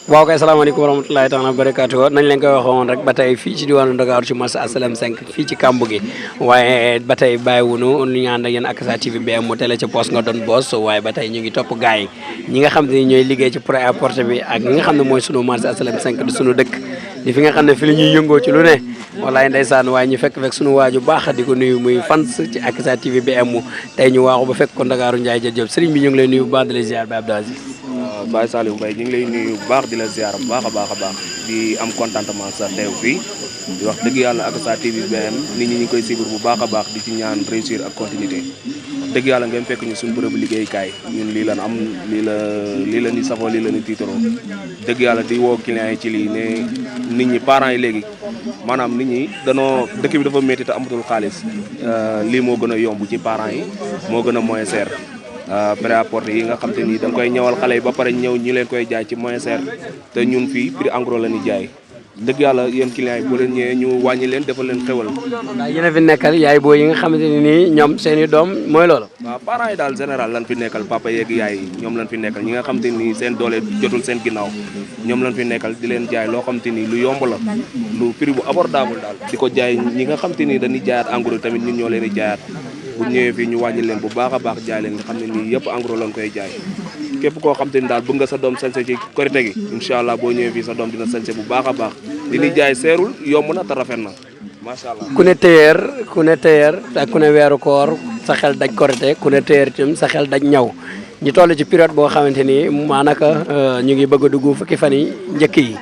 waaw kay salaamaaleykum wa rahmatulahi taala barakaatu nañ leen koy waxoon rek ba tey fii ci diwaanu Dakar ci marché Assalem 5 fii ci kàmb gi waaye ba tey bàyyiwunu ñu ngi ànd ak yéen Akasa TV BM mu télé ci poste nga doon boss waaye ba tey ñu ngi topp gars yi ñi nga xam ne ñooy liggéey ci prêt-à-porter bi ak ñi nga xam ne mooy sunu marché Assalem 5 di sunu dëkk di fi nga xam ne fi la ñuy yëngoo ci lu ne walaay ndeysaan waaye ñu fekk sunu waaju baax di ko nuyu muy fans ci Akasa TV BM mu tey ñu waaxu ba fekk ko Ndakaaru Ndiaye jëjëf sëriñ bi ñu ngi lay nuyu bu baax di la ziar bi Abdou Aziz Baye Saliou Mbaye ñu ngi lay nuyu bu baax di la ziar bu baax a baax a baax di am contentement sa teew fii di wax dëgg yàlla Akasa TV BM nit ñi ñu koy suivre bu baax a baax di ci ñaan réussir ak continuité wax dëgg yàlla ngeen fekk ñu suñu bërëbu liggéeykaay ñun lii lan am lii la ni safoo lii la ni tiitaroo dëgg yàlla di woo clients yi ci lii ne nit ñi parents yi léegi maanaam nit ñi danoo dëkk bi dafa métti te amatul xaalis lii moo gën a yomb ci parents yi moo gën a moins cher prêt-à-porter yi nga xam te ni da nga koy ñëwal xale yi ba pare ñëw ñu leen koy jaay ci moins cher te ñun fii prix en gros la ñuy jaay dëgg yàlla yéen clients yi boo leen ñëwee ñu wàññi leen defal leen xewal. waaw yéen a fi nekkal yaay booy yi nga xamante ne nii ñoom seen i doom mooy loolu. waaw parents yi daal général lan fi nekkal papa yeeg yaay yi ñoom lan fi nekkal ñi nga xam te ni seen doole jotul seen ginnaaw ñoom lan fi nekkal di leen jaay loo xam te ni lu yomb la lu prix bu abordable daal di ko jaay ñi nga xam te ni dañuy jaayaat en gros tamit ñun ñoo leen di jaayaat bu ñëwee fii ñu wàññi leen bu baax a baax jaay leen nga xam ne nii yëpp en gros lañ koy jaay képp koo xam te ni daal bëgg nga sa doom sañse ci korite gi incha allah boo ñëwee fii sa doom dina sañse bu baax a baax li ñuy jaay seerul yomb na te rafet na macha allah. ku ne téyeer ak ku ne weeru koor sa xel daj korite ku ne téyeer itam sa xel daj ñaw ñu toll ci période boo xamante ni maanaka ñu ngi bëgg a dugg fukki fan yi njëkk yi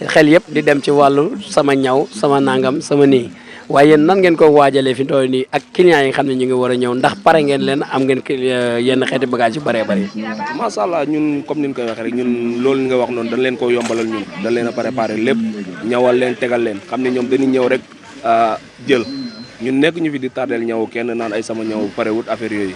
xel yëpp di dem ci wàllu sama ñaw sama nangam sama nii waaye yéen nan ngeen ko waajalee fi toll nii ak clients yi nga xam ne ñu ngi war a ñëw ndax pare ngeen leen am ngeen yenn xeeti bagage yu bëree bëri. macha allah ñun comme ni ñu koy waxee rek ñun loolu nga wax noonu dañ leen ko yombalal ñun dañ leen a préparé lépp ñawal leen tegal leen xam ne ñoom dañuy ñëw rek jël ñun nekk ñu fi di tardeel ñëw kenn naan ay sama ñëw pare wut affaire yooyu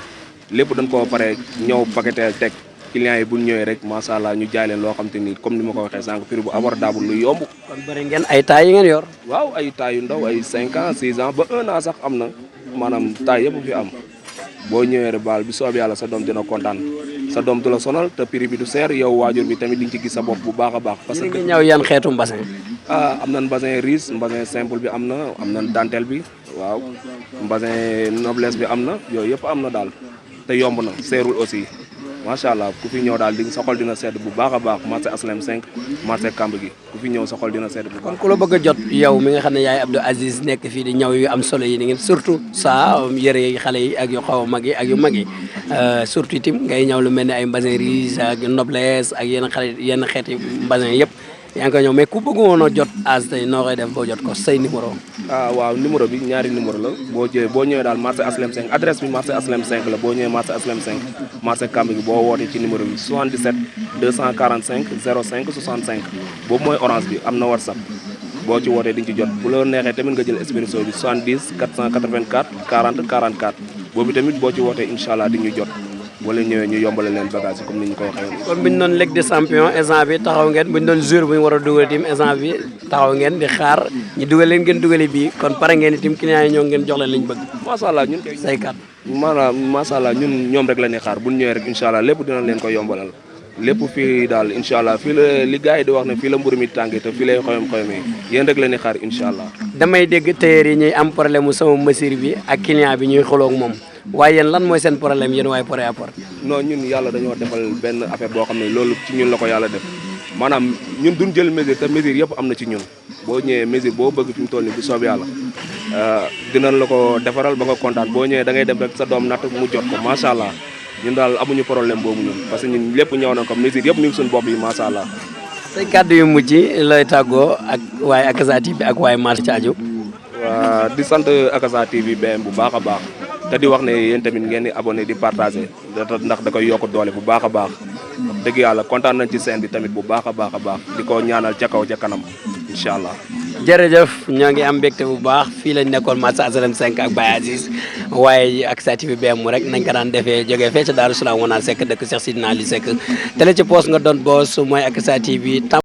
lépp dañ koo pare ñëw paquetel teg clients yi bu ñu ñëwee rek macha allah ñu jaay leen loo xam te ni comme ni ma ko waxee sànq prix bu abordable lu yomb. kon bëri ngeen ay taay yi ngeen yor. waaw ay taay yu ndaw ay 5 ans 6 ans ba 1 an sax am na maanaam taay yëpp fi am boo ñëwee rek baal bi soob yàlla sa doom dina kontaan sa doom du la sonal te prix bi du seer yow waajur bi tamit di nga ci gis sa bopp bu baax a baax. parce que ñëw yan xeetu mbasin. am nañ mbasin riche mbasin simple bi am nañ dentelle bi waaw mbasin noblesse bi am na yooyu yëpp am na daal te yomb na seerul aussi. macha allah ku fi ñëw daal di sa xol dina sedd bu baax a baax marché Assalem 5 marché Kamb gi ku fi ñëw sa xol dina sedd bu baax. kon ku la bëgg a jot yow mi nga xam ne yaay Abdou Aziz nekk fii di ñëw yu am solo yi ni ngeen surtout ça yëre yi xale yi ak yu xaw a mag yi ak yu mag yi surtout itam ngay ñëw lu mel ni ay mbasin riche ak noblesse ak yenn xeeti mbasin yëpp yaa ngi koy ñëw mais ku bëgg woon a jot as tey noo koy def boo jot ko say numéro. waaw numéro bi ñaari numéro la boo ñëwee daal marché Assalem 5 adresse bi marché Assalem 5 la boo ñëwee marché Assalem 5 marché Kamb gi boo wootee ci numéro bi 77 245 05 65 boobu mooy orange bi am na whatsapp boo ci wootee di nga ci jot bu la neexee tamit nga jël expresso bi 70 484 40 44 boobu tamit boo ci wootee incha allah di ñu jot wala ñëwee ñu yombale leen bagage yi comme ni ñu ko waxee. kon bu ñu doon Ligue des champions instant bi taxaw ngeen bu ñu doon jour bu ñu war a dugal tim instant bi taxaw ngeen di xaar ñu dugal leen ngeen dugali bii kon pare ngeen itam clients yi ñoo ngeen jox leen li ñu bëgg. macha allah ñun kay say kat. maanaam macha allah ñun ñoom rek la ñuy xaar bu ñu ñëwee rek incha allah lépp dina leen ko yombalal lépp fii daal incha allah fii la li gars yi di wax ne fii la mburu mi tàngee te fii lay xoyom-xoyomee yéen rek la ñuy xaar incha allah. damay dégg tailleur yi ñuy am problème mu sama mesure bi ak client bi ñuy xuloo ak moom waaye yéen lan mooy seen problème yéen waaye prêt-à-porter. non ñun yàlla dañoo defal benn affaire boo xam ne loolu ci ñun la ko yàlla def maanaam ñun duñ jël mesure te mesure yëpp am na ci ñun boo ñëwee mesure boo bëgg fi mu toll nii bu soob yàlla dinañ la ko defaral ba nga kontaan boo ñëwee da ngay dem rek sa doom natt mu jot ko macha allah ñun daal amuñu problème boobu ñun parce que ñun lépp ñëw na ko mesure yëpp mi ngi suñu bopp yi macha allah. say kàddu yu mujj lay tàggoo ak waaye Akasa TV ak waaye marché ci aju. waa di sant Akasa TV BM bu baax a baax te di wax ne yéen tamit ngeen di abonné di partagé ndax da koy yokk doole bu baax a baax dëgg yàlla kontaan nañ ci seen bi tamit bu baax a baax a baax di ko ñaanal ca kaw ca kanam incha allah. jërëjëf ñoo ngi am mbégte bu baax fii lañ nekkoon marché Assalem 5 ak Baye Aziz waaye Akasa TV BM mu rek nañ ko daan defee jógee fee ca Daaru Salaam wanaan Seck dëkk Cheikh Sidina Ali Seck télé ci poos nga doon boos mooy Akasa TV.